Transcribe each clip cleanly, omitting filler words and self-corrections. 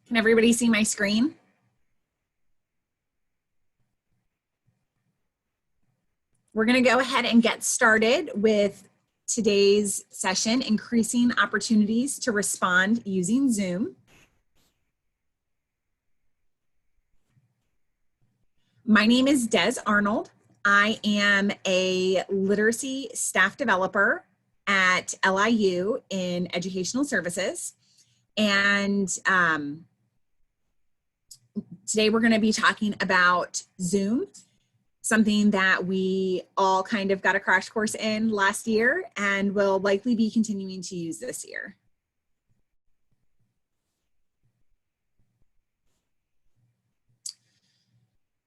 Can everybody see my screen? We're going to go ahead and get started with today's session, Increasing Opportunities to Respond Using Zoom. My name is Des Arnold. I am a literacy staff developer at LIU in Educational Services. And today we're going to be talking about Zoom, something that we all kind of got a crash course in last year and will likely be continuing to use this year.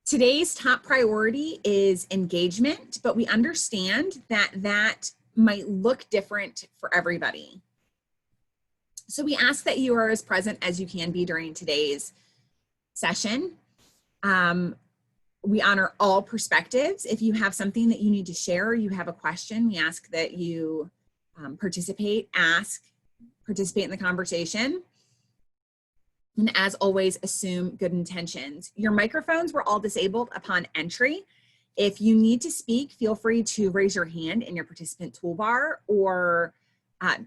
Today's top priority is engagement, but we understand that that might look different for everybody. So we ask that you are as present as you can be during today's session. We honor all perspectives. If you have something that you need to share, or you have a question, we ask that you participate in the conversation. And as always, assume good intentions. Your microphones were all disabled upon entry. If you need to speak, feel free to raise your hand in your participant toolbar, or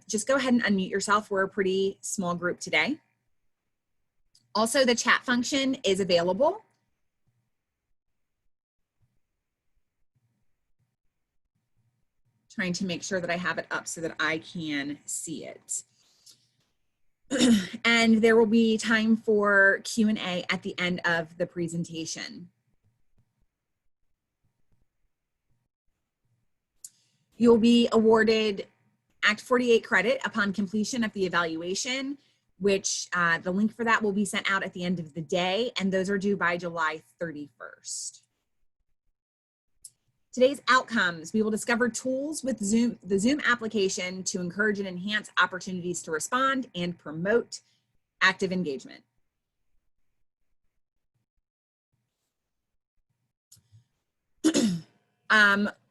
just go ahead and unmute yourself. We're a pretty small group today. Also, the chat function is available. Trying to make sure that I have it up so that I can see it. And there will be time for Q&A at the end of the presentation. You'll be awarded Act 48 credit upon completion of the evaluation, which the link for that will be sent out at the end of the day, and those are due by July 31st. Today's outcomes: we will discover tools with the Zoom application to encourage and enhance opportunities to respond and promote active engagement.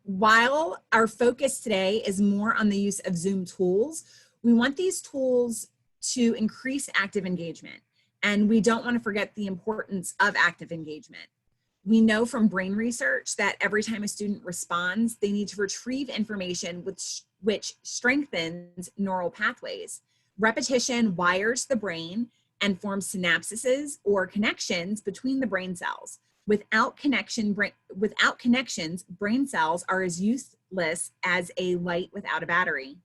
While our focus today is more on the use of Zoom tools, we want these tools to increase active engagement, and we don't want to forget the importance of active engagement. We know from brain research that every time a student responds, they need to retrieve information which strengthens neural pathways. Repetition wires the brain and forms synapses or connections between the brain cells. Without connections, brain cells are as useless as a light without a battery.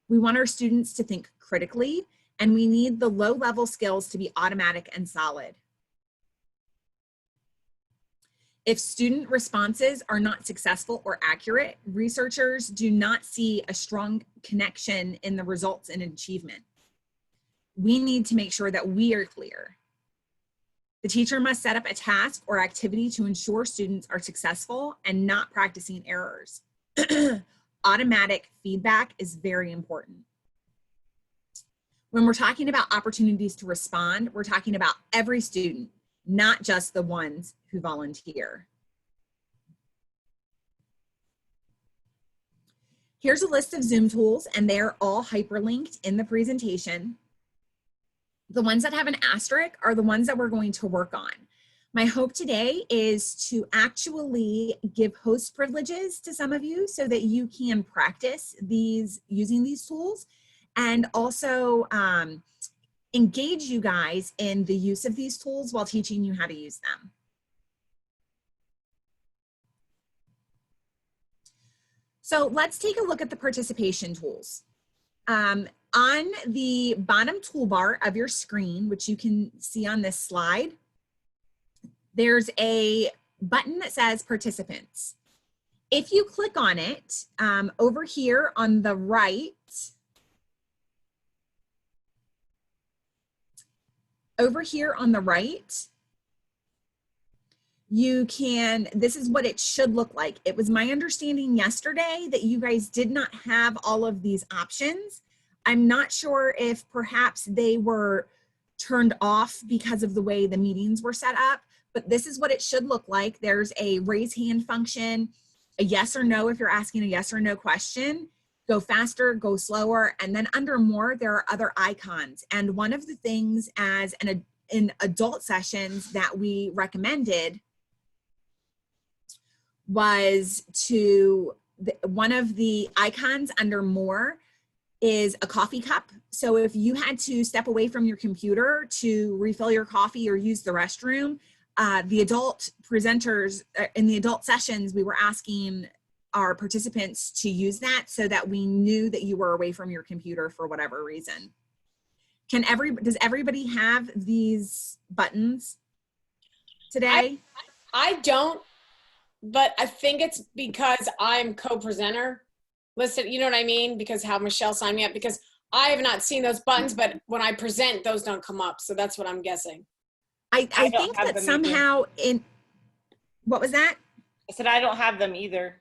We want our students to think critically, and we need the low-level skills to be automatic and solid. If student responses are not successful or accurate, researchers do not see a strong connection in the results and achievement. We need to make sure that we are clear. The teacher must set up a task or activity to ensure students are successful and not practicing errors. Automatic feedback is very important. When we're talking about opportunities to respond, we're talking about every student, not just the ones who volunteer. Here's a list of Zoom tools, and they're all hyperlinked in the presentation. The ones that have an asterisk are the ones that we're going to work on. My hope today is to actually give host privileges to some of you so that you can practice using these tools, and also engage you guys in the use of these tools while teaching you how to use them. So let's take a look at the participation tools. On the bottom toolbar of your screen, which you can see on this slide, there's a button that says Participants. If you click on it, over here on the right, you can, this is what it should look like. It was my understanding yesterday that you guys did not have all of these options. I'm not sure if perhaps they were turned off because of the way the meetings were set up, but this is what it should look like. There's a raise hand function, a yes or no if you're asking a yes or no question. go faster, go slower. And then under more, there are other icons. And one of the things in adult sessions that we recommended was one of the icons under more is a coffee cup. So if you had to step away from your computer to refill your coffee or use the restroom, the adult presenters in the adult sessions, we were asking our participants to use that so that we knew that you were away from your computer for whatever reason. Does everybody have these buttons today? I don't, but I think it's because I'm co-presenter listed, you know what I mean? Because how Michelle signed me up, because I have not seen those buttons, but when I present, those don't come up. So that's what I'm guessing. I think that somehow what was that? I said, I don't have them either.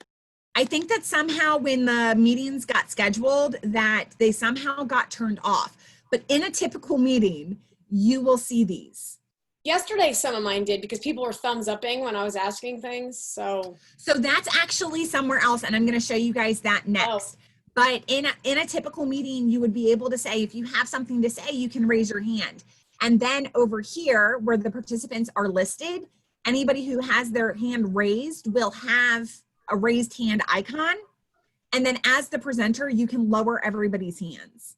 I think that somehow when the meetings got scheduled that they somehow got turned off. But in a typical meeting, you will see these. Yesterday, some of mine did because people were thumbs upping when I was asking things. So that's actually somewhere else, and I'm going to show you guys that next. Oh. But in a typical meeting, you would be able to say, if you have something to say, you can raise your hand. And then over here, where the participants are listed, anybody who has their hand raised will have a raised hand icon. And then as the presenter, you can lower everybody's hands.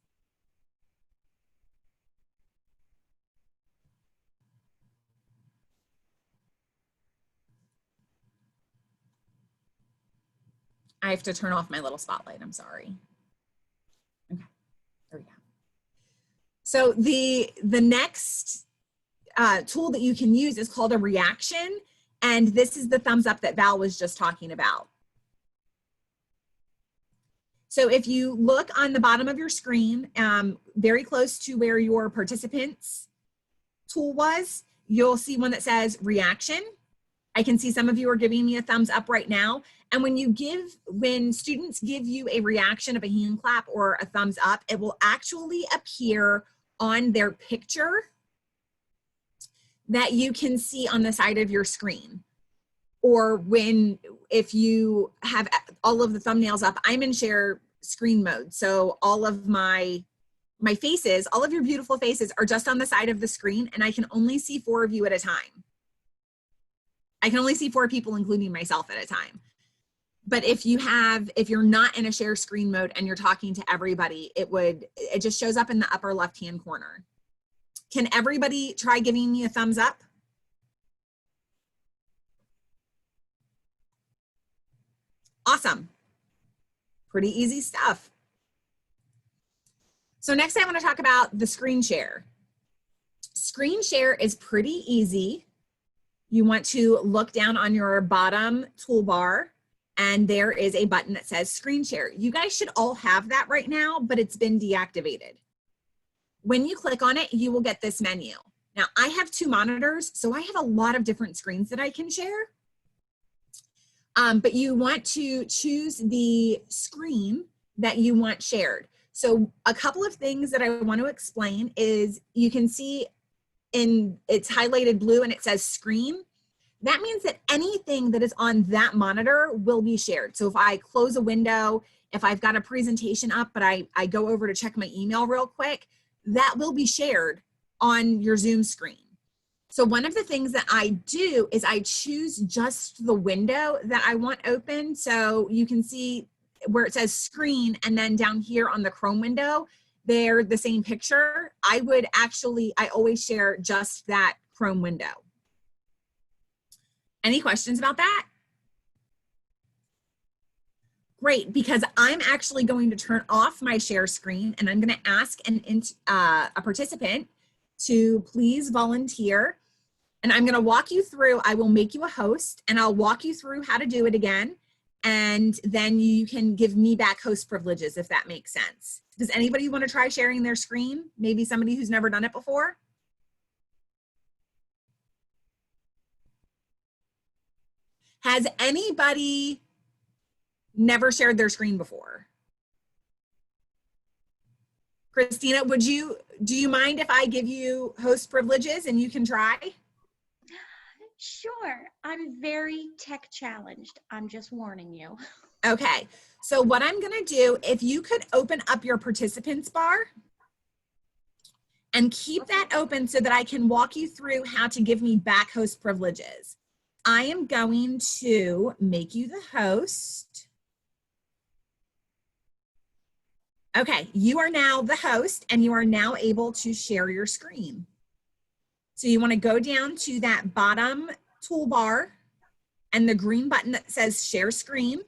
I have to turn off my little spotlight, I'm sorry. Okay, there we go. So the next tool that you can use is called a reaction. And this is the thumbs up that Val was just talking about. So if you look on the bottom of your screen, very close to where your participants tool was, you'll see one that says reaction. I can see some of you are giving me a thumbs up right now. And when students give you a reaction of a hand clap or a thumbs up, it will actually appear on their picture that you can see on the side of your screen. Or if you have all of the thumbnails up, I'm in share screen mode. So all of my faces, all of your beautiful faces are just on the side of the screen, and I can only see 4 of you at a time. I can only see 4 people, including myself, at a time. But if you're not in a share screen mode and you're talking to everybody, it just shows up in the upper left-hand corner. Can everybody try giving me a thumbs up? Awesome. Pretty easy stuff. So next I want to talk about the screen share. Screen share is pretty easy. You want to look down on your bottom toolbar and there is a button that says screen share. You guys should all have that right now, but it's been deactivated. When you click on it, you will get this menu. Now I have 2 monitors, so I have a lot of different screens that I can share. But you want to choose the screen that you want shared. So a couple of things that I want to explain is you can see it's highlighted blue and it says screen. That means that anything that is on that monitor will be shared. So if I close a window, if I've got a presentation up, but I go over to check my email real quick, that will be shared on your Zoom screen. So one of the things that I do is I choose just the window that I want open. So you can see where it says screen, and then down here on the Chrome window, they're the same picture. I always share just that Chrome window. Any questions about that? Great, because I'm actually going to turn off my share screen and I'm going to ask a participant to please volunteer. And I'm going to walk you through, I will make you a host and I'll walk you through how to do it again. And then you can give me back host privileges if that makes sense. Does anybody want to try sharing their screen? Maybe somebody who's never done it before? Has anybody never shared their screen before? Christina, do you mind if I give you host privileges and you can try? Sure. I'm very tech challenged. I'm just warning you. Okay, so what I'm gonna do, if you could open up your participants bar and keep that open so that I can walk you through how to give me back host privileges. I am going to make you the host. Okay, you are now the host and you are now able to share your screen. So you want to go down to that bottom toolbar and the green button that says share screen,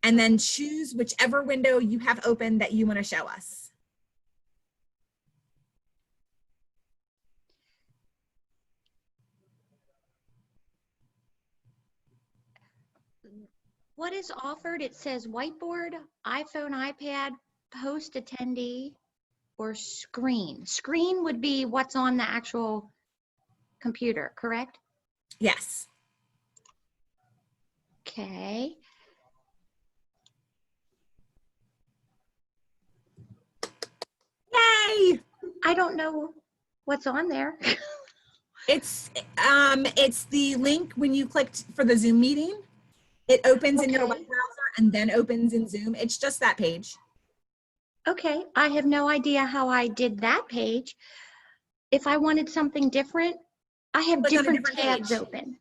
and then choose whichever window you have open that you want to show us. What is offered? It says whiteboard, iPhone, iPad, post attendee, or screen. Screen would be what's on the actual computer, correct? Yes. Okay. Yay! I don't know what's on there. It's the link when you clicked for the Zoom meeting. It opens in your web Okay. browser and then opens in Zoom. It's just that page. Okay, I have no idea how I did that page. If I wanted something different, I have Click on a different different tabs page. open.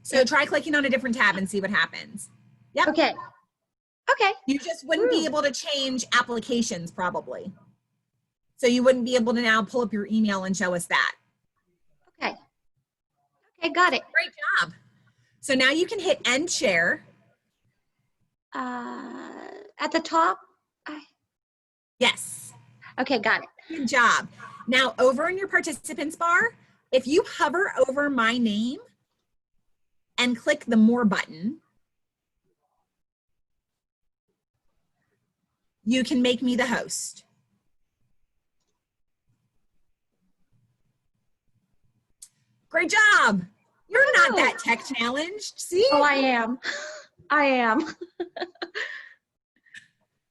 So try clicking on a different tab and see what happens. Yep. Okay. Okay. You just wouldn't be able to change applications probably. So you wouldn't be able to now pull up your email and show us that. Okay. Okay, got it. Great job. So now you can hit end share. At the top. Yes. Okay, got it. Good job. Now over in your participants bar, if you hover over my name and click the more button, you can make me the host. Great job. You're not that tech challenged, see? Oh, I am. I am.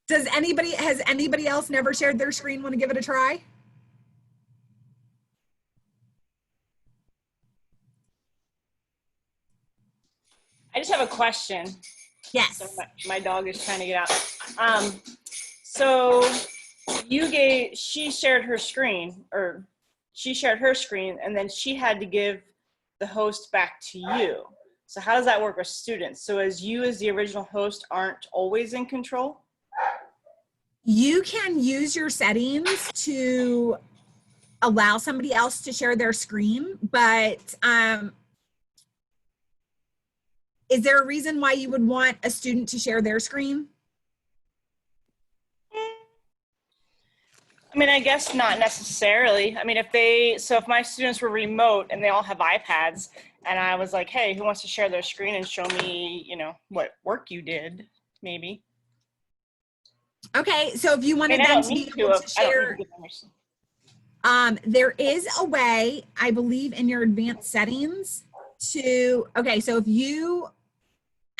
Has anybody else never shared their screen? Want to give it a try? I just have a question. Yes. So my dog is trying to get out. So she shared her screen, and then she had to give the host back to you. So how does that work with students? So as the original host aren't always in control? You can use your settings to allow somebody else to share their screen, but is there a reason why you would want a student to share their screen? I mean, I guess not necessarily. I mean, if my students were remote and they all have iPads and I was like, hey, who wants to share their screen and show me, what work you did, maybe. Okay, so if you wanted them to be able to share, there is a way, I believe, in your advanced settings okay, so if you,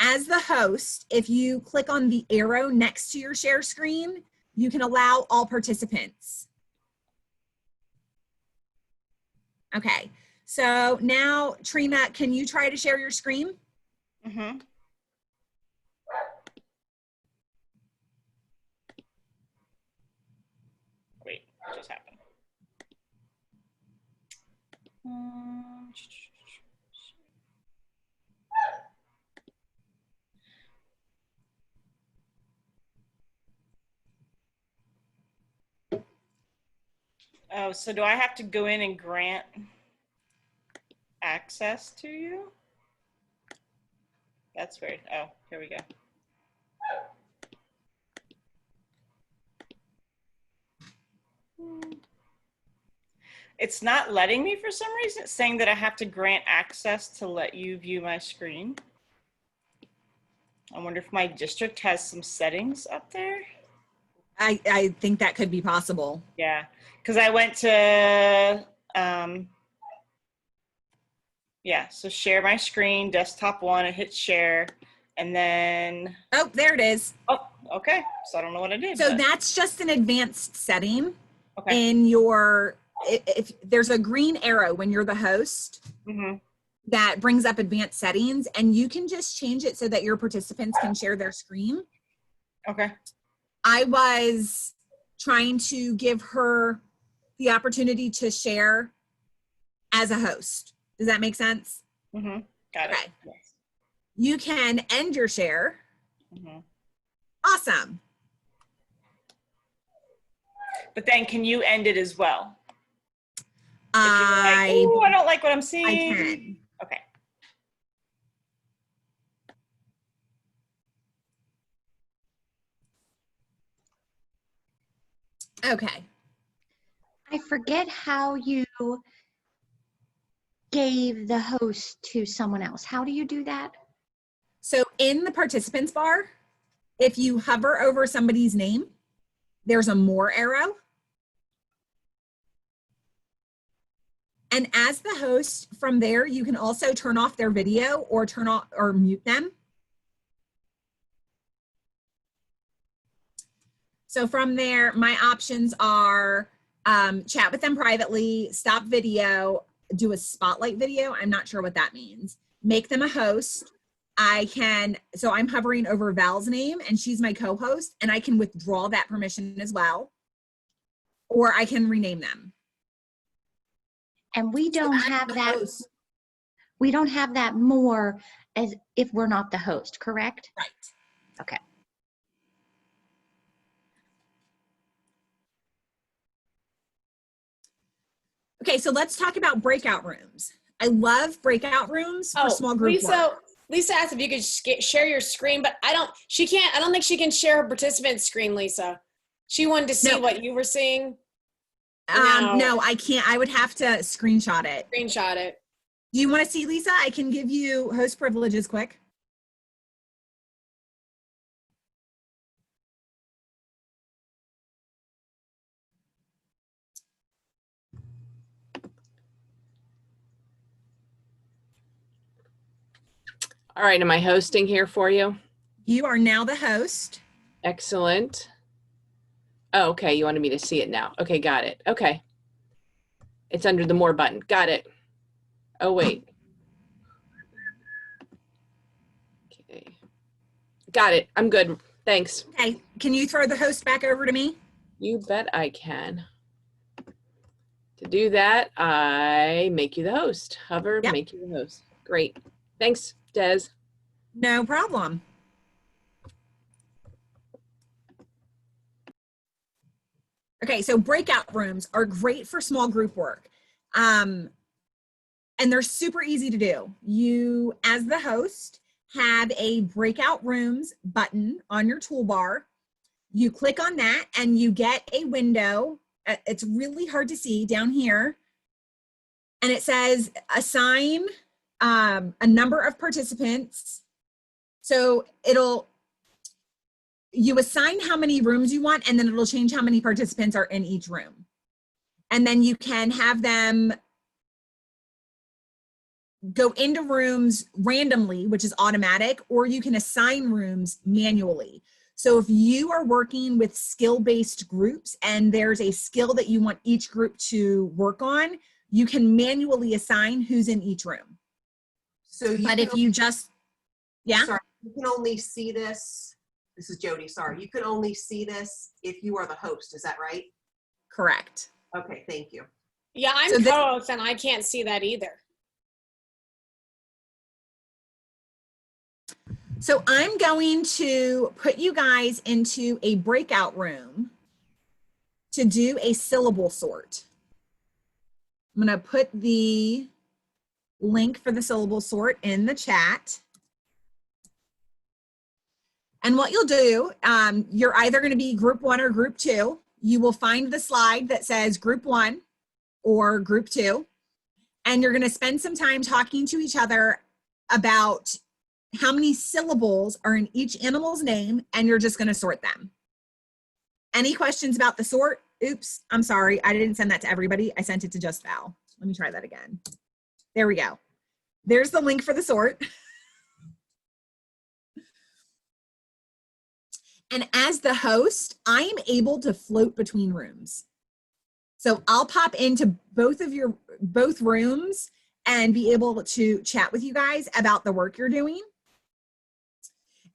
as the host, if you click on the arrow next to your share screen, you can allow all participants. Okay, so now, Trina, can you try to share your screen? Mm-hmm. Wait, what just happened? Oh, so do I have to go in and grant access to you? That's weird. Oh, here we go. It's not letting me for some reason. It's saying that I have to grant access to let you view my screen. I wonder if my district has some settings up there. I think that could be possible. Yeah, because I went to, so share my screen, desktop 1, and hit share, and then. Oh, there it is. Oh, okay. So I don't know what I did. So that's just an advanced setting okay. in your if there's a green arrow when you're the host that brings up advanced settings, and you can just change it so that your participants can share their screen. Okay. I was trying to give her the opportunity to share as a host. Does that make sense? Got it. Okay. Yes. You can end your share. Awesome. But then can you end it as well? I I don't like what I'm seeing. I can. Okay. Okay. I forget how you gave the host to someone else. How do you do that? So in the participants bar, if you hover over somebody's name, there's a more arrow. And as the host, from there, you can also turn off their video or turn off or mute them. So from there, my options are chat with them privately, stop video, do a spotlight video. I'm not sure what that means. Make them a host. So I'm hovering over Val's name and she's my co-host, and I can withdraw that permission as well. Or I can rename them. And we don't have that. Host. We don't have that more as if we're not the host, correct? Right. Okay. Okay, so let's talk about breakout rooms. I love breakout rooms for small group work. Lisa asked if you could share your screen, but I don't think she can share her participant screen, Lisa. She wanted to see what you were seeing. No, I can't. I would have to screenshot it. Screenshot it. Do you want to see, Lisa? I can give you host privileges quick. All right, am I hosting here for you? You are now the host. Excellent. Oh, okay, you wanted me to see it now. Okay, got it. Okay. It's under the more button. Got it. Oh, wait. Okay. Got it. I'm good. Thanks. Okay, can you throw the host back over to me? You bet I can. To do that, I make you the host. Hover, Yep. make you the host. Great. Thanks, Des. No problem. Okay, so breakout rooms are great for small group work. And they're super easy to do. You, as the host, have a breakout rooms button on your toolbar. You click on that and you get a window. It's really hard to see down here. And it says assign a number of participants. So you assign how many rooms you want, and then it'll change how many participants are in each room. And then you can have them go into rooms randomly, which is automatic, or you can assign rooms manually. So if you are working with skill-based groups and there's a skill that you want each group to work on, you can manually assign who's in each room. So But if you just, yeah? Sorry, you can only see this. This is Jody, sorry. You can only see this if you are the host, is that right? Correct. Okay, thank you. Yeah, I'm So co-host and I can't see that either. So I'm going to put you guys into a breakout room to do a syllable sort. I'm going to put the link for the syllable sort in the chat. And what you'll do, you're either going to be group 1 or group 2. You will find the slide that says group 1 or group 2. And you're going to spend some time talking to each other about how many syllables are in each animal's name, and you're just going to sort them. Any questions about the sort? Oops, I'm sorry. I didn't send that to everybody. I sent it to just Val. Let me try that again. There we go. There's the link for the sort. And as the host, I am able to float between rooms. So I'll pop into both rooms and be able to chat with you guys about the work you're doing.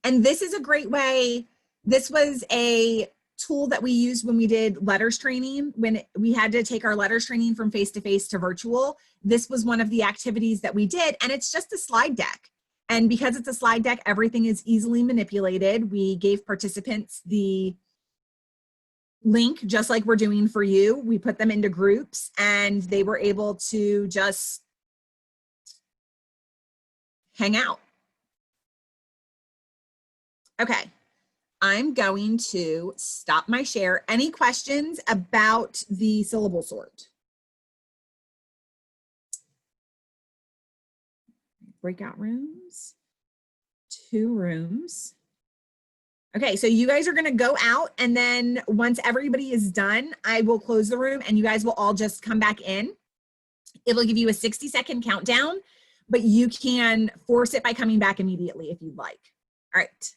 And this is a great way. This was a tool that we used when we did letters training, when we had to take our letters training from face-to-face to virtual. This was one of the activities that we did, and it's just a slide deck. And because it's a slide deck, everything is easily manipulated. We gave participants the link, just like we're doing for you. We put them into groups, and they were able to just hang out. Okay. I'm going to stop my share. Any questions about the syllable sort? Breakout rooms, 2 rooms. Okay, so you guys are gonna go out, and then once everybody is done, I will close the room and you guys will all just come back in. It will give you a 60-second countdown, but you can force it by coming back immediately if you'd like. All right.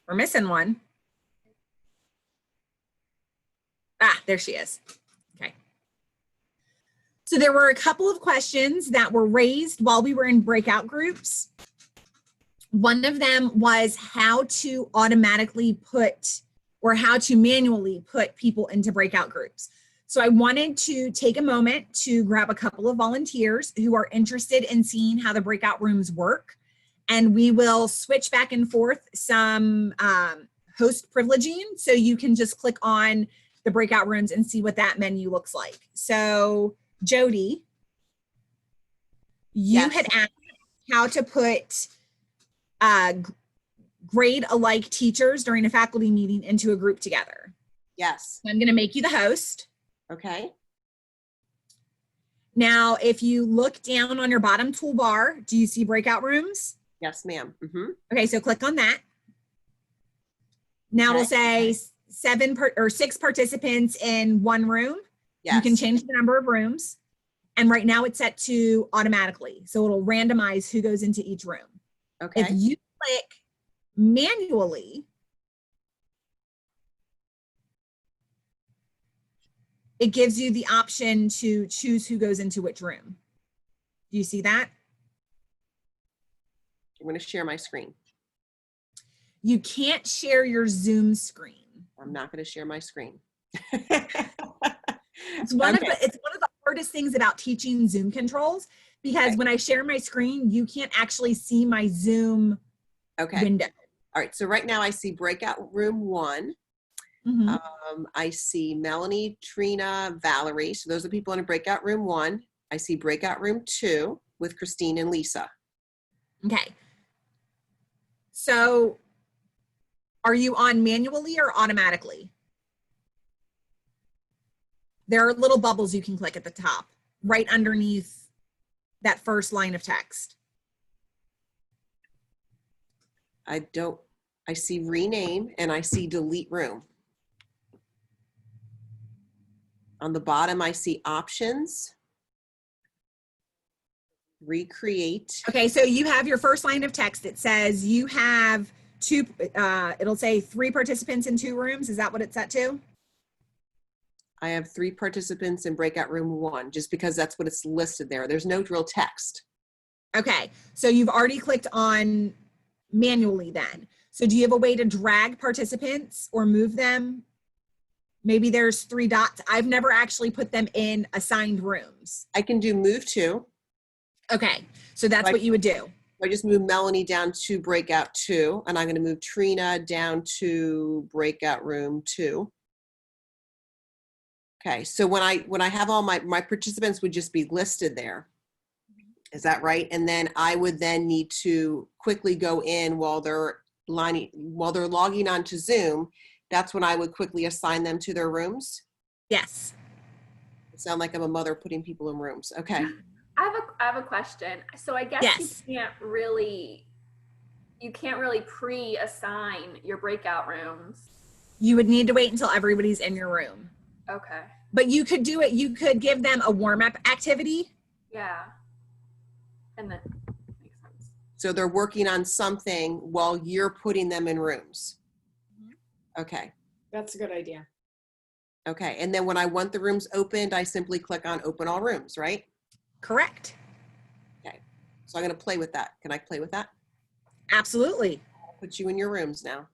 We're missing one. Ah, there she is. Okay. So there were a couple of questions that were raised while we were in breakout groups. One of them was how to automatically put, or how to manually put people into breakout groups. So I wanted to take a moment to grab a couple of volunteers who are interested in seeing how the breakout rooms work. And we will switch back and forth some host privileging. So you can just click on the breakout rooms and see what that menu looks like. So Jody, you Yes. had asked how to put grade alike teachers during a faculty meeting into a group together. Yes. I'm going to make you the host. Okay. Now, if you look down on your bottom toolbar, do you see breakout rooms? Yes, ma'am. Mm-hmm. Okay, so click on that. Now it'll say 6 participants in one room. Yes. You can change the number of rooms. And right now it's set to automatically. So it'll randomize who goes into each room. Okay. If you click manually, it gives you the option to choose who goes into which room. Do you see that? I'm going to share my screen. You can't share your Zoom screen. I'm not going to share my screen. It's one of the hardest things about teaching Zoom controls, because when I share my screen, you can't actually see my Zoom window. All right. So right now I see breakout room 1. Mm-hmm. I see Melanie, Trina, Valerie. So those are people in a breakout room 1. I see breakout room 2 with Christine and Lisa. Okay. So are you on manually or automatically? There are little bubbles you can click at the top, right underneath that first line of text. I see rename and I see delete room. On the bottom, I see options. Recreate. Okay, so you have your first line of text. It says you have two, it'll say 3 participants in 2 rooms. Is that what it's set to? I have 3 participants in breakout room 1, just because that's what it's listed there. There's no real text. Okay, so you've already clicked on manually then. So do you have a way to drag participants or move them? Maybe there's 3 dots. I've never actually put them in assigned rooms. I can do move to. Okay, so that's Right. what you would do. I just move Melanie down to breakout 2, and I'm going to move Trina down to breakout room 2. Okay, so when I have all my participants would just be listed there. Is that right? And then I would then need to quickly go in while they're logging on to Zoom. That's when I would quickly assign them to their rooms. Yes. It sounds like I'm a mother putting people in rooms. Okay. I have a question. So I guess Yes. you can't really pre-assign your breakout rooms. You would need to wait until everybody's in your room. Okay. But you could do it. You could give them a warm-up activity. Yeah. And then makes sense. So they're working on something while you're putting them in rooms. Okay. That's a good idea. Okay. And then when I want the rooms opened, I simply click on open all rooms, right? Correct. Okay. So I'm going to play with that. Can I play with that? Absolutely. I'll put you in your rooms now.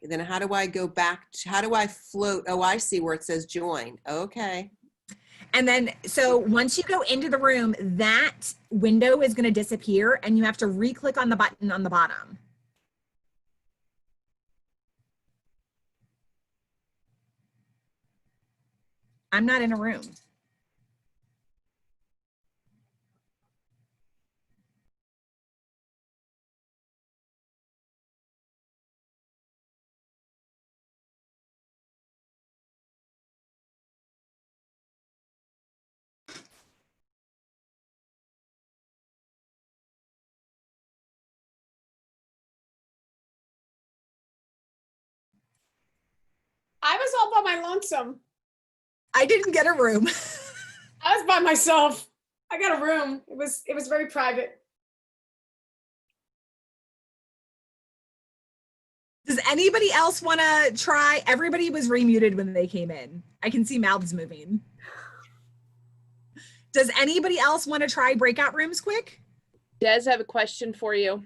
And then how do I go back to, how do I float? Oh, I see where it says join. Okay. And then, so once you go into the room, that window is going to disappear and you have to re-click on the button on the bottom. I'm not in a room. I was all by my lonesome. I didn't get a room. I was by myself. I got a room. It was very private. Does anybody else want to try? Everybody was remuted when they came in. I can see mouths moving. Does anybody else want to try breakout rooms quick? Des, I have a question for you.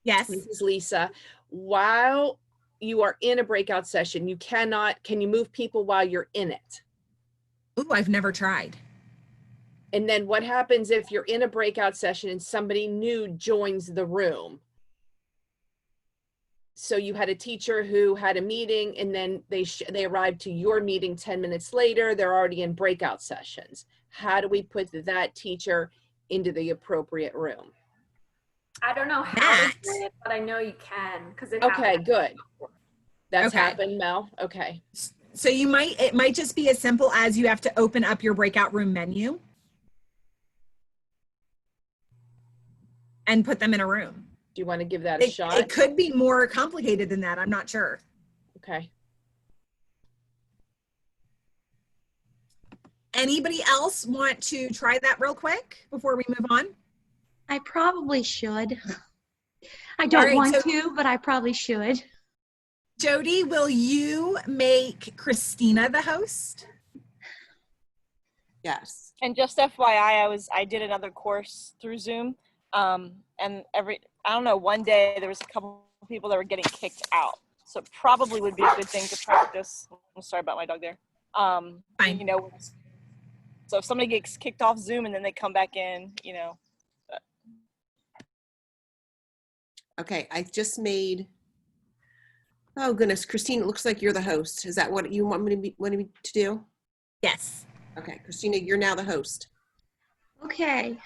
Yes. This is Lisa. While you are in a breakout session, can you move people while you're in it? Ooh, I've never tried. And then what happens if you're in a breakout session and somebody new joins the room? So you had a teacher who had a meeting and then they arrived to your meeting 10 minutes later, they're already in breakout sessions. How do we put that teacher into the appropriate room? I don't know how to do it, but I know you can because it Okay, happened. good. That's Okay. happened, Mel. Okay. So it might just be as simple as you have to open up your breakout room menu and put them in a room. Do you want to give that a shot? It could be more complicated than that. I'm not sure. Okay. Anybody else want to try that real quick before we move on? I probably should. I don't right, want so- to, but I probably should. Jody, will you make Christina the host? Yes. And just FYI, I did another course through Zoom, and I don't know, one day there was a couple of people that were getting kicked out. So it probably would be a good thing to practice. I'm sorry about my dog there. Fine. You know, so if somebody gets kicked off Zoom and then they come back in, you know. Okay, I just made, oh goodness, Christine, it looks like you're the host. Is that what you want me to do? Yes. Okay, Christina, you're now the host. Okay.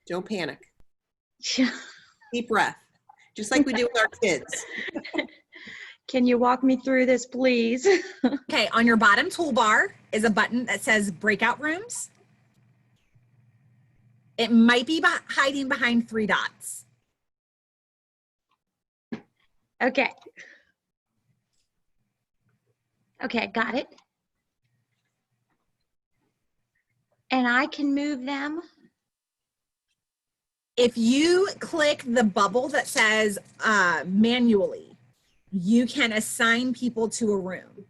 Don't panic. Deep breath, just like we do with our kids. Can you walk me through this, please? Okay, on your bottom toolbar is a button that says Breakout Rooms. It might be hiding behind 3 dots. Okay. Okay, got it. And I can move them. If you click the bubble that says manually, you can assign people to a room.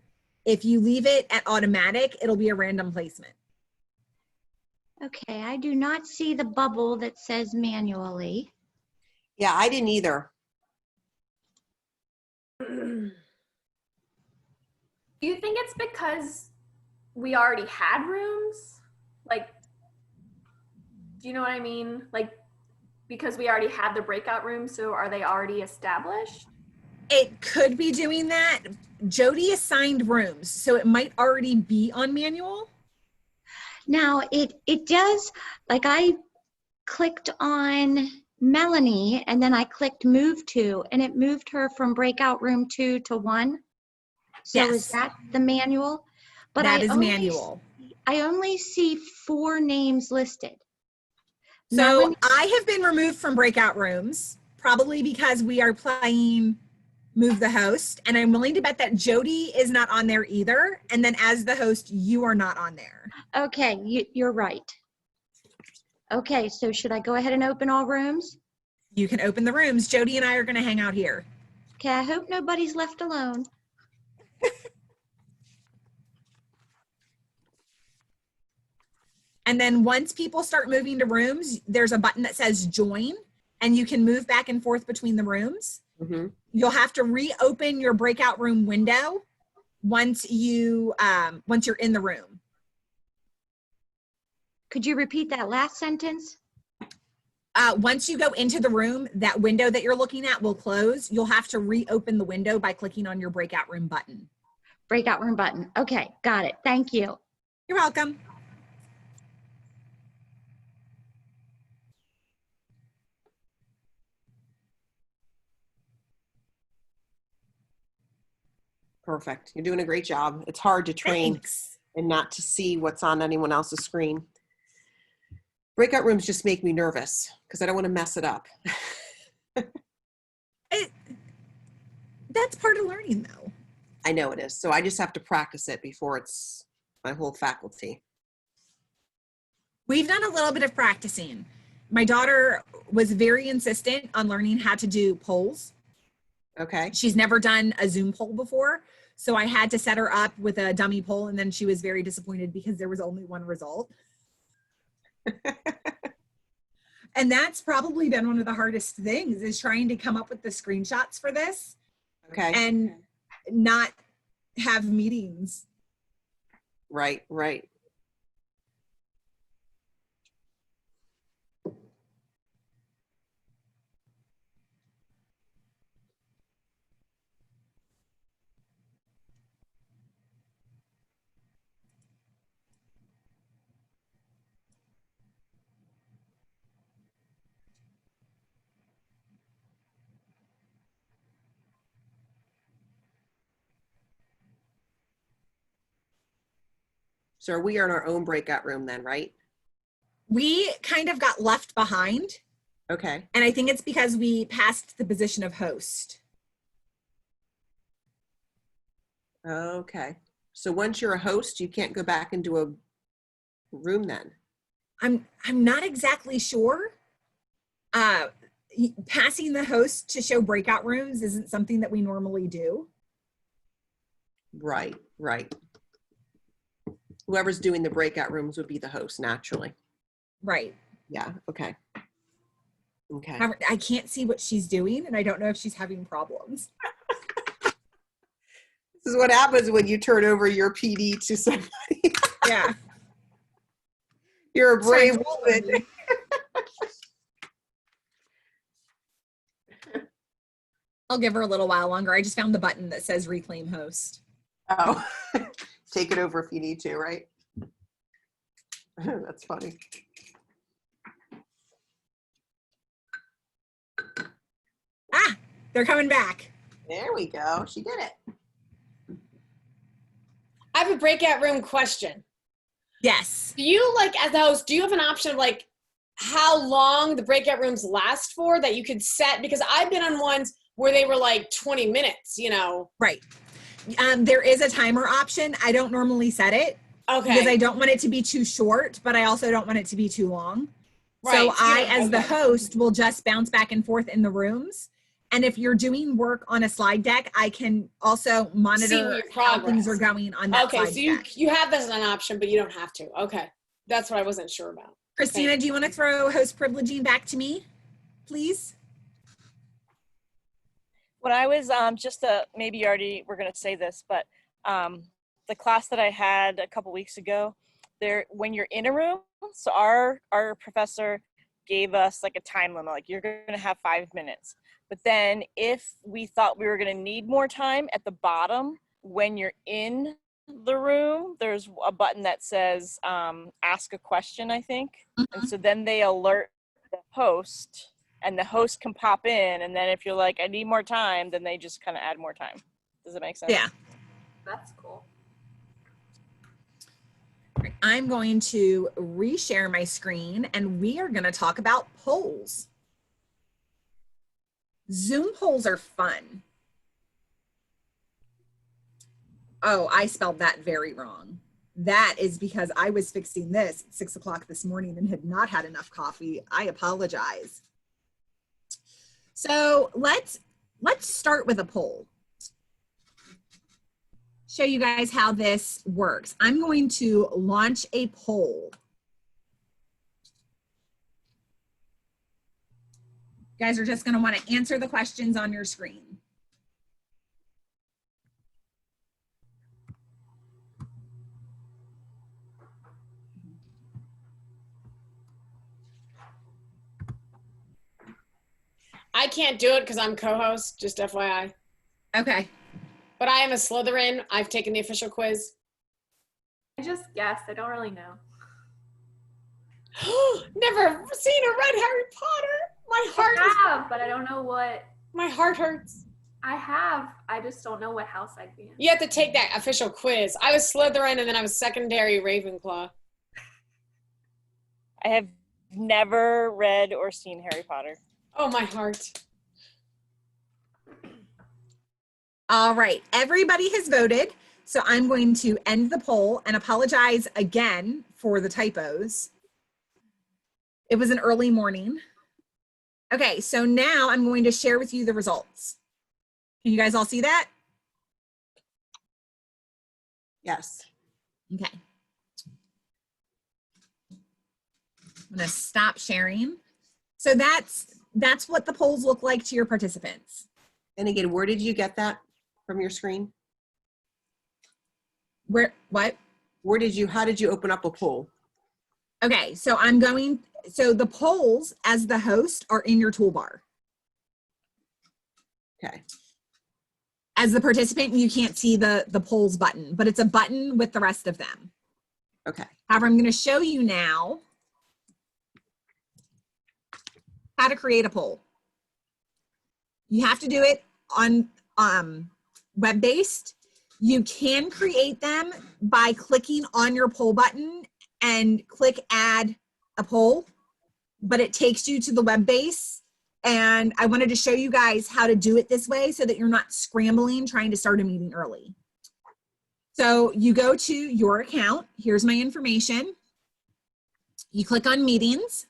If you leave it at automatic, it'll be a random placement. Okay, I do not see the bubble that says manually. Yeah, I didn't either. Do you think it's because we already had rooms? Like, do you know what I mean? Like, because we already had the breakout rooms, so are they already established? It could be doing that. Jody assigned rooms, so it might already be on manual. Now it does, like I clicked on Melanie and then I clicked move to, and it moved her from breakout room 2 to 1. So Yes. is that the manual? But That I is only, manual. I only see 4 names listed. So Melanie, I have been removed from breakout rooms, probably because we are playing Move the Host, and I'm willing to bet that Jody is not on there either. And then as the host, you are not on there. okay, you're right. Okay, so should I go ahead and open all rooms? You can open the rooms. Jody and I are going to hang out here. Okay, I hope nobody's left alone. And then once people start moving to rooms, there's a button that says join, and you can move back and forth between the rooms. Mm-hmm. You'll have to reopen your breakout room window once you're in the room. Could you repeat that last sentence? Once you go into the room, that window that you're looking at will close. You'll have to reopen the window by clicking on your breakout room button. Breakout room button. Okay, got it. Thank you. You're welcome. Perfect. You're doing a great job. It's hard to train Thanks. and not to see what's on anyone else's screen. Breakout rooms just make me nervous because I don't want to mess it up. That's part of learning, though. I know it is. So I just have to practice it before it's my whole faculty. We've done a little bit of practicing. My daughter was very insistent on learning how to do polls. Okay. She's never done a Zoom poll before. So I had to set her up with a dummy poll, and then she was very disappointed because there was only one result. And that's probably been one of the hardest things, is trying to come up with the screenshots for this Okay. and not have meetings. Right, right. So we are in our own breakout room then, right? We kind of got left behind, Okay. and I think it's because we passed the position of host. Okay. So once you're a host, you can't go back into a room then? I'm not exactly sure. Passing the host to show breakout rooms isn't something that we normally do. Right, right. Whoever's doing the breakout rooms would be the host naturally. Right. Yeah, okay. Okay. However, I can't see what she's doing, and I don't know if she's having problems. This is what happens when you turn over your PD to somebody. Yeah. You're a brave Sorry. woman. I'll give her a little while longer. I just found the button that says reclaim host. Oh, take it over if you need to, right? That's funny. Ah, they're coming back. There we go. She did it. I have a breakout room question. Yes. Do you, like, as a host, do you have an option of, like, how long the breakout rooms last for that you could set? Because I've been on ones where they were like 20 minutes, you know. Right. There is a timer option. I don't normally set it because I Okay. don't want it to be too short, but I also don't want it to be too long. Right. So You I, don't- as the okay. host, will just bounce back and forth in the rooms. And if you're doing work on a slide deck, I can also See monitor your how things progress. are going on that Okay, slide so you deck. you have this as an option, but you don't have to. Okay. That's what I wasn't sure about. Christina, do you want to throw host privileging back to me, please? When I was maybe you already were going to say this, but the class that I had a couple weeks ago, when you're in a room, so our professor gave us like a time limit, like you're going to have 5 minutes. But then if we thought we were going to need more time, at the bottom, when you're in the room, there's a button that says ask a question, I think. And so then they alert the host, and the host can pop in, and then if you're like, I need more time, then they just kind of add more time. Does it make sense? Yeah. That's cool. I'm going to reshare my screen and we are going to talk about polls. Zoom polls are fun. Oh, I spelled that very wrong. That is because I was fixing this at 6 o'clock this morning and had not had enough coffee. I apologize. So let's start with a poll. Show you guys how this works. I'm going to launch a poll. You guys are just going to want to answer the questions on your screen. I can't do it because I'm co-host, just FYI. Okay. But I am a Slytherin. I've taken the official quiz. I just guessed. I don't really know. Never seen a red Harry Potter. My heart I is, have, but I don't know what my heart hurts. I have. I just don't know what house I'd be in. You have to take that official quiz. I was Slytherin and then I was secondary Ravenclaw. I have never read or seen Harry Potter. Oh, my heart. All right, everybody has voted. So I'm going to end the poll and apologize again for the typos. It was an early morning. Okay, so now I'm going to share with you the results. Can you guys all see that? Yes. Okay. I'm gonna stop sharing. So that's what the polls look like to your participants. And again, where did you get that from your screen? What? How did you open up a poll? Okay, so so the polls as the host are in your toolbar. Okay. As the participant, you can't see the polls button, but it's a button with the rest of them. Okay. However, I'm gonna show you now how to create a poll. You have to do it on web-based. You can create them by clicking on your poll button and click add a poll, but it takes you to the web base. And I wanted to show you guys how to do it this way so that you're not scrambling trying to start a meeting early. So you go to your account. Here's my information. You click on meetings.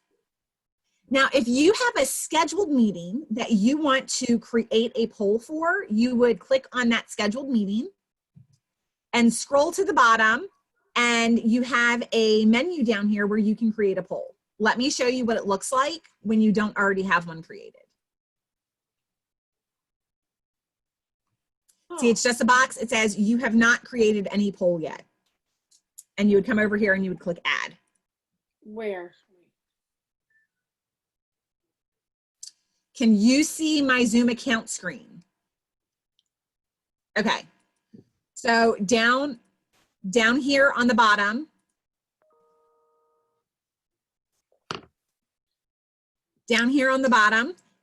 Now, if you have a scheduled meeting that you want to create a poll for, you would click on that scheduled meeting and scroll to the bottom, and you have a menu down here where you can create a poll. Let me show you what it looks like when you don't already have one created. See, it's just a box. It says you have not created any poll yet. And you would come over here and you would click add. Where? Can you see my Zoom account screen? Okay. So down here on the bottom,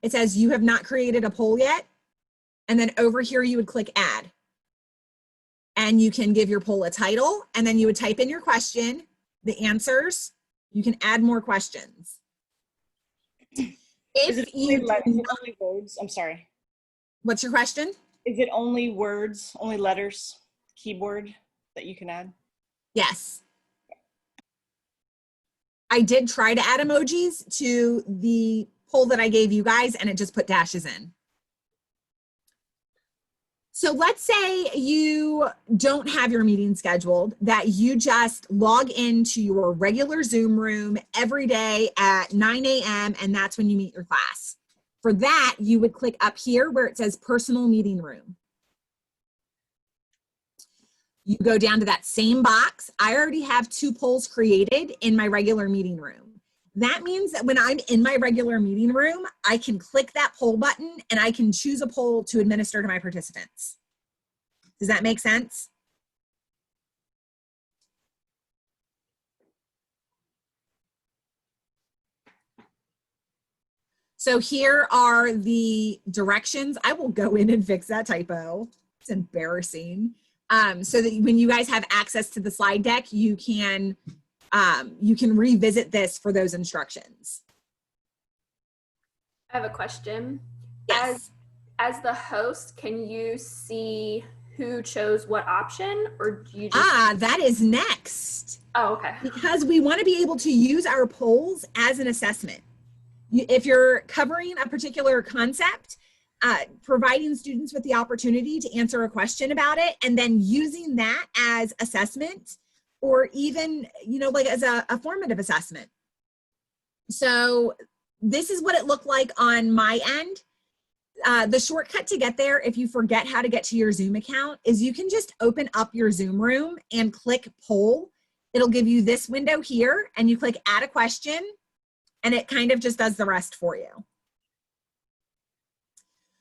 it says you have not created a poll yet. And then over here, you would click add. And you can give your poll a title, and then you would type in your question, the answers. You can add more questions. Is it only words? I'm sorry. What's your question? Is it only words, only letters, keyboard that you can add? Yes. I did try to add emojis to the poll that I gave you guys, and it just put dashes in. So let's say you don't have your meeting scheduled, that you just log into your regular Zoom room every day at 9 a.m. and that's when you meet your class. For that, you would click up here where it says personal meeting room. You go down to that same box. I already have 2 polls created in my regular meeting room. That means that when I'm in my regular meeting room, I can click that poll button and I can choose a poll to administer to my participants. Does that make sense? So here are the directions. I will go in and fix that typo. It's embarrassing. So that when you guys have access to the slide deck, you can revisit this for those instructions. I have a question. Yes. As the host, can you see who chose what option, or do you just... That is next. Oh, okay. Because we want to be able to use our polls as an assessment. If you're covering a particular concept, providing students with the opportunity to answer a question about it, and then using that as assessment, or even, like as a formative assessment. So this is what it looked like on my end. The shortcut to get there, if you forget how to get to your Zoom account, is you can just open up your Zoom room and click poll. It'll give you this window here, and you click add a question, and it kind of just does the rest for you.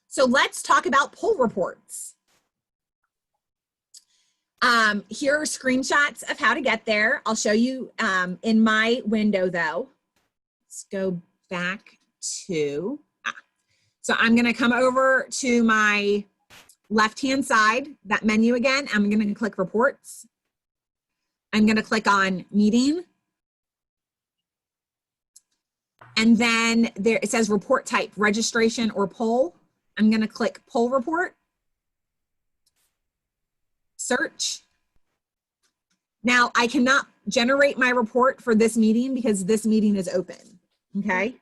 So let's talk about poll reports. Here are screenshots of how to get there. I'll show you in my window though. Let's go back to, so I'm gonna come over to my left-hand side, that menu again. I'm gonna click reports. I'm gonna click on meeting. And then there it says report type, registration or poll. I'm gonna click poll report. Search. Now I cannot generate my report for this meeting because this meeting is open, okay?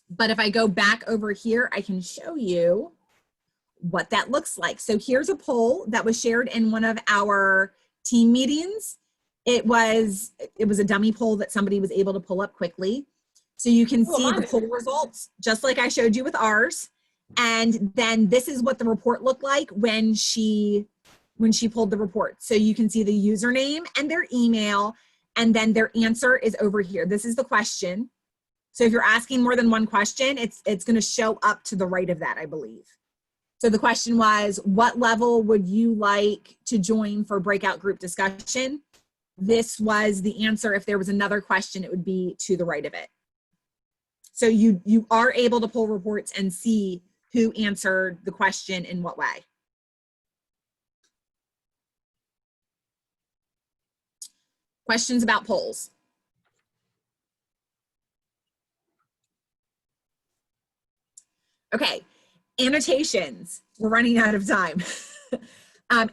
But if I go back over here, I can show you what that looks like. So here's a poll that was shared in one of our team meetings. It was a dummy poll that somebody was able to pull up quickly. So you can see the poll results, just like I showed you with ours. And then this is what the report looked like when she pulled the report. So you can see the username and their email, and then their answer is over here. This is the question. So if you're asking more than one question, it's going to show up to the right of that, I believe. So the question was, what level would you like to join for breakout group discussion? This was the answer. If there was another question, it would be to the right of it. So you are able to pull reports and see who answered the question in what way. Questions about polls? Okay, annotations. We're running out of time.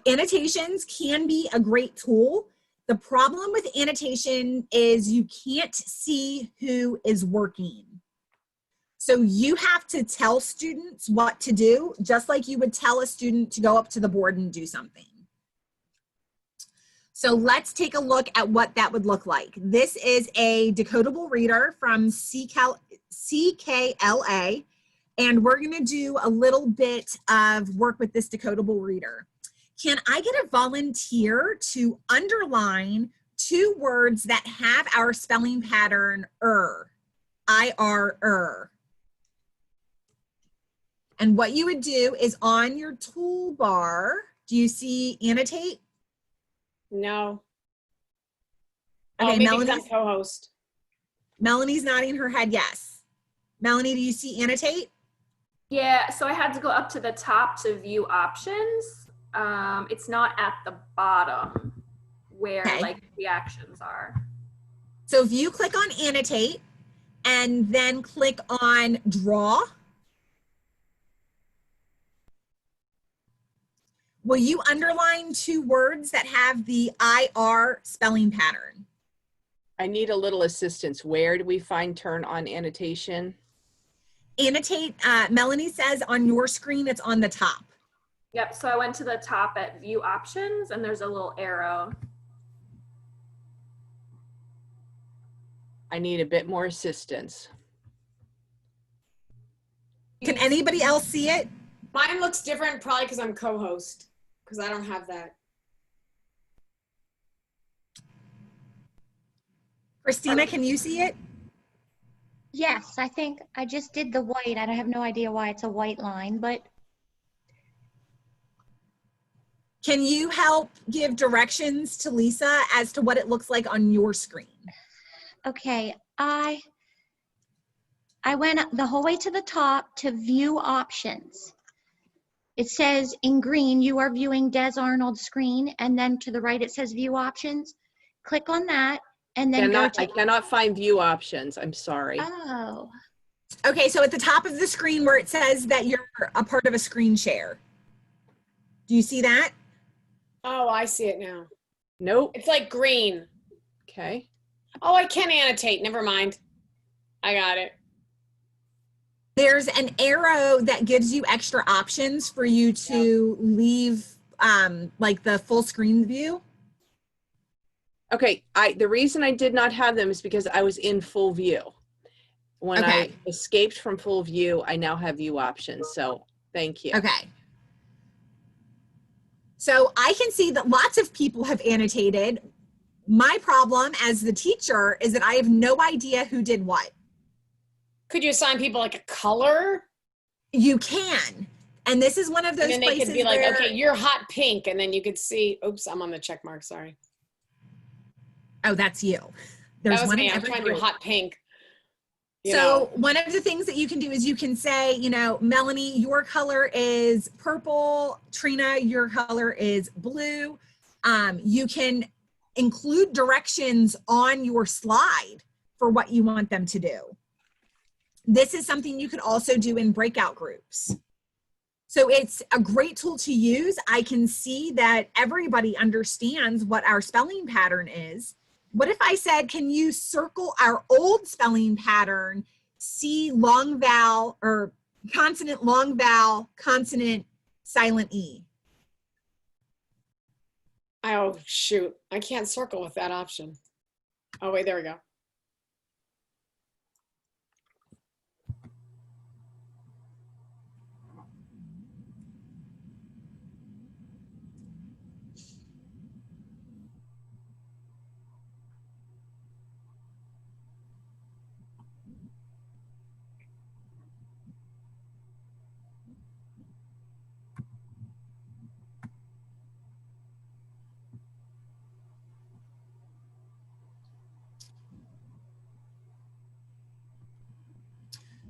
Annotations can be a great tool. The problem with annotation is you can't see who is working. So you have to tell students what to do, just like you would tell a student to go up to the board and do something. So let's take a look at what that would look like. This is a decodable reader from CKLA, and we're gonna do a little bit of work with this decodable reader. Can I get a volunteer to underline 2 words that have our spelling pattern I-R-er? And what you would do is on your toolbar, do you see annotate? No. Okay, maybe Melanie's, I'm co-host. Melanie's nodding her head yes. Melanie, do you see annotate? Yeah, so I had to go up to the top to view options. It's not at the bottom where like the actions are. So if you click on annotate and then click on draw, Will you underline 2 words that have the IR spelling pattern? I need a little assistance. Where do we find turn on annotation? Annotate, Melanie says on your screen, it's on the top. Yep, so I went to the top at view options and there's a little arrow. I need a bit more assistance. Can anybody else see it? Mine looks different, probably because I'm co-host, because I don't have that. Christina, can you see it? Yes, I think I just did the white. I have no idea why it's a white line, but Can you help give directions to Lisa as to what it looks like on your screen? okay. I went the whole way to the top to view options. It says in green, you are viewing Des Arnold's screen, and then to the right it says view options. Click on that and then go to. I cannot find view options. I'm sorry. Oh, Okay, so at the top of the screen where it says that you're a part of a screen share. Do you see that? Oh, I see it now. Nope. It's like green. Okay. Oh, I can annotate. Never mind. I got it. There's an arrow that gives you extra options for you to leave like the full screen view. Okay. The reason I did not have them is because I was in full view. When I Okay. escaped from full view, I now have view options. So thank you. Okay. So I can see that lots of people have annotated. My problem as the teacher is that I have no idea who did what. Could you assign people like a color? You can. And this is one of those And then they places could be like, where, okay, you're hot pink. And then you could see, oops, I'm on the check mark. Sorry. oh, that's you. There's That was one me. in I'm every trying to do group. hot pink. You So know. one of the things that you can do is you can say, you know, Melanie, your color is purple. Trina, your color is blue. You can include directions on your slide for what you want them to do. This is something you could also do in breakout groups. So it's a great tool to use. I can see that everybody understands what our spelling pattern is. What if I said, can you circle our old spelling pattern, C long vowel or consonant long vowel, consonant silent E? Oh, shoot. I can't circle with that option. Oh, wait, there we go.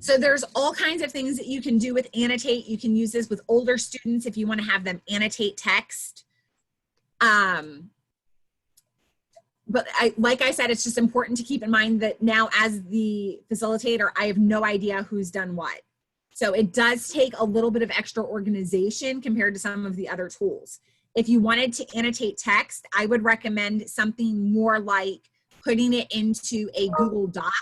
So there's all kinds of things that you can do with annotate. You can use this with older students if you want to have them annotate text. But like I said, it's just important to keep in mind that now as the facilitator, I have no idea who's done what. So it does take a little bit of extra organization compared to some of the other tools. If you wanted to annotate text, I would recommend something more like putting it into a Google Doc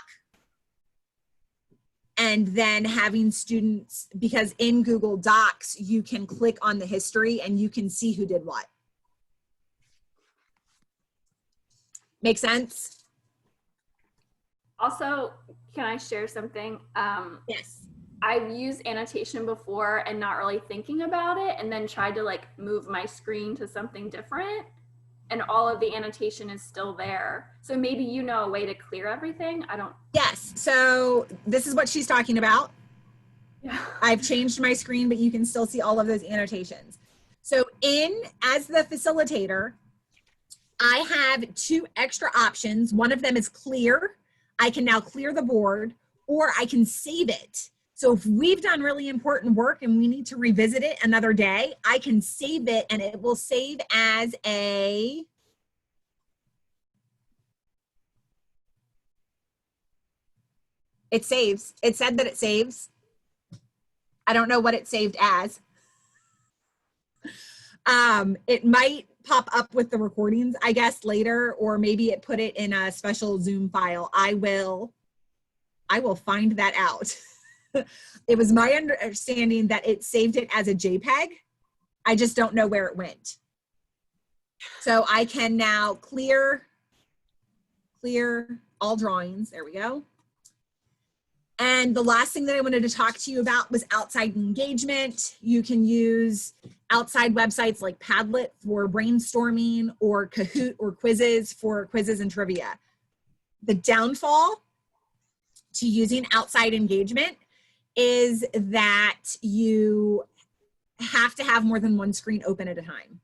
and then having students, because in Google Docs, you can click on the history and you can see who did what. Make sense? Also, can I share something? Yes. I've used annotation before and not really thinking about it, and then tried to like move my screen to something different, and all of the annotation is still there. So maybe you know a way to clear everything. I don't. Yes, so this is what she's talking about. Yeah. I've changed my screen, but you can still see all of those annotations. So as the facilitator, I have 2 extra options. One of them is clear. I can now clear the board, or I can save it. So if we've done really important work and we need to revisit it another day, I can save it and it will save as a it saves. It said that it saves. I don't know what it saved as. It might pop up with the recordings, I guess, later, or maybe it put it in a special Zoom file. I will find that out. It was my understanding that it saved it as a JPEG. I just don't know where it went. So I can now clear all drawings. There we go. And the last thing that I wanted to talk to you about was outside engagement. You can use outside websites like Padlet for brainstorming, or Kahoot or quizzes for quizzes and trivia. The downfall to using outside engagement is that you have to have more than one screen open at a time.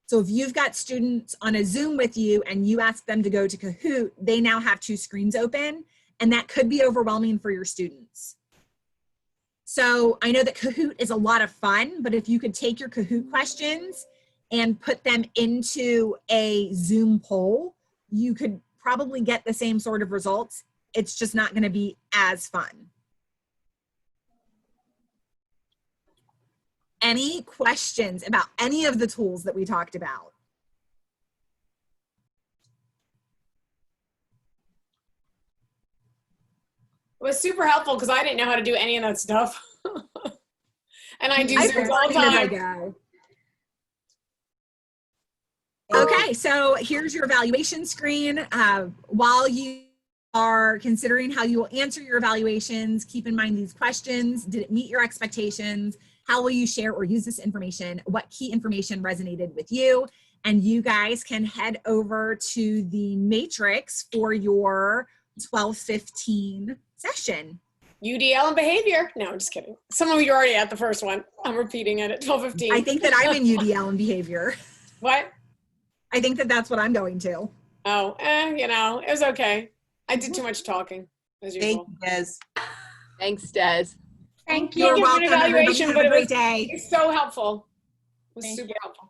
So if you've got students on a Zoom with you and you ask them to go to Kahoot, they now have 2 screens open, and that could be overwhelming for your students. So I know that Kahoot is a lot of fun, but if you could take your Kahoot questions and put them into a Zoom poll, you could probably get the same sort of results. It's just not going to be as fun. Any questions about any of the tools that we talked about? It was super helpful because I didn't know how to do any of that stuff. And I do I Zooms all the time. go. Okay, so here's your evaluation screen. While you are considering how you will answer your evaluations, keep in mind these questions. Did it meet your expectations? How will you share or use this information? What key information resonated with you? And you guys can head over to the matrix for your 12:15 session. UDL and behavior. No, I'm just kidding. Some of you are already at the first one. I'm repeating it at 12:15. I think that I'm in UDL and behavior. What? I think that that's what I'm going to. Oh, you know, it was okay. I did too much talking, as usual. Thank you, Des. Thanks, Des. Thank you. You're Thank you for welcome, an evaluation, everybody. Have but a great day. It's so helpful. It was Thank super you. helpful.